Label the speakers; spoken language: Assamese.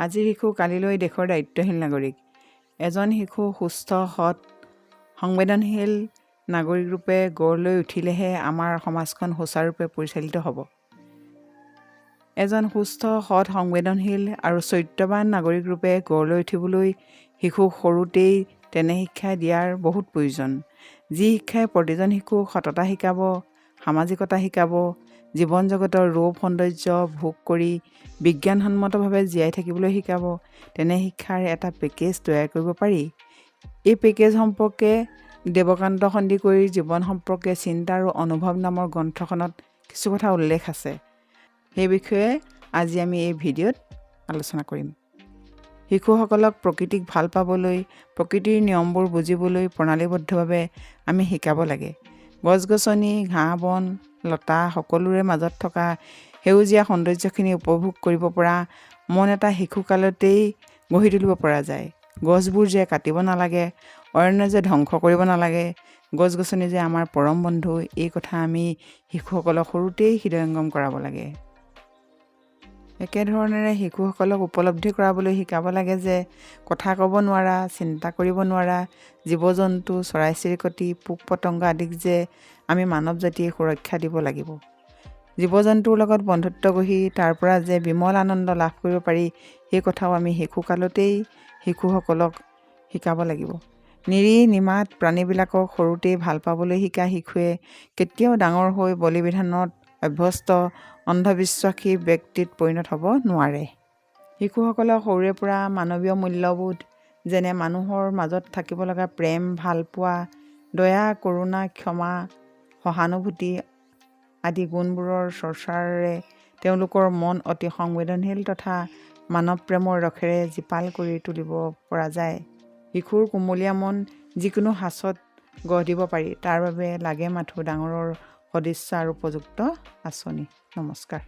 Speaker 1: আজিৰ শিশু কালিলৈ দেশৰ দায়িত্বশীল নাগৰিক। এজন শিশু সুস্থ, সৎ, সংবেদনশীল নাগৰিক ৰূপে গঢ় লৈ উঠিলেহে আমাৰ সমাজখন সুচাৰুৰূপে পৰিচালিত হ'ব। এজন সুস্থ, সৎ, সংবেদনশীল আৰু চৰিত্ৰৱান নাগৰিক ৰূপে গঢ় লৈ উঠিবলৈ শিশুক সৰুতেই তেনে শিক্ষা দিয়াৰ বহুত প্ৰয়োজন। যি শিক্ষাই প্ৰতিজন শিশুক সততা শিকাব, সামাজিকতা শিকাব, জীৱন জগতৰ ৰূপ সৌন্দৰ্য ভোগ কৰি বিজ্ঞানসন্মতভাৱে জীয়াই থাকিবলৈ শিকাব, তেনে শিক্ষাৰ এটা পেকেজ তৈয়াৰ কৰিব পাৰি। এই পেকেজ সম্পৰ্কে দেৱকান্ত সন্দিকৈৰ জীৱন সম্পৰ্কে চিন্তা আৰু অনুভৱ নামৰ গ্ৰন্থখনত কিছু কথা উল্লেখ আছে। সেই বিষয়ে আজি আমি এই ভিডিঅ'ত আলোচনা কৰিম। শিশুসকলক প্ৰকৃতিক ভাল পাবলৈ, প্ৰকৃতিৰ নিয়মবোৰ বুজিবলৈ প্ৰণালীবদ্ধভাৱে আমি শিকাব লাগে। গছ-গছনি, ঘাঁহ-বন, লতা সকলোৰে মাজত থকা সেউজীয়া সৌন্দৰ্যখিনি উপভোগ কৰিব পৰা মন এটা শিশুকালতেই গঢ়ি তুলিব পৰা যায়। গছবোৰ যে কাটিব নালাগে, অৰণ্য যে ধ্বংস কৰিব নালাগে, গছ-গছনি যে আমাৰ পৰম বন্ধু, এই কথা আমি শিশুসকলক সৰুতেই হৃদয়ংগম কৰাব লাগে। একেধৰণেৰে শিশুসকলক উপলব্ধি কৰাবলৈ শিকাব লাগে যে কথা ক'ব নোৱাৰা, চিন্তা কৰিব নোৱাৰা জীৱ-জন্তু, চৰাই-চিৰিকটি, পোক-পতংগ আদিক যে আমি মানৱ জাতিয়ে সুৰক্ষা দিব লাগিব। জীৱ-জন্তুৰ লগত বন্ধুত্ব গঢ়ি তাৰ পৰা যে বিমল আনন্দ লাভ কৰিব পাৰি, সেই কথাও আমি শিশুকালতেই শিশুসকলক শিকাব লাগিব। নিৰীহ নিমাত প্ৰাণীবিলাকক সৰুতেই ভাল পাবলৈ শিকা শিশুৱে কেতিয়াও ডাঙৰ হৈ বলিবিধানত অভ্যস্ত অন্ধবিশ্বাসী ব্যক্তিত পৰিণত হ'ব নোৱাৰে। শিশুসকলক সৰুৰে পৰা মানৱীয় মূল্যবোধ যেনে মানুহৰ মাজত থাকিব লগা প্ৰেম, ভালপোৱা, দয়া, কৰোণা, ক্ষমা, সহানুভূতি আদি গুণবোৰৰ চৰ্চাৰে তেওঁলোকৰ মন অতি সংবেদনশীল তথা মানৱ প্ৰেমৰ ৰসেৰে জীপাল কৰি তুলিব পৰা যায়। শিশুৰ কুমলীয়া মন যিকোনো সাঁচত গঢ় দিব পাৰি। তাৰ বাবে লাগে মাথো ডাঙৰৰ সদিচ্ছা আৰু উপযুক্ত আঁচনি। নমস্কাৰ।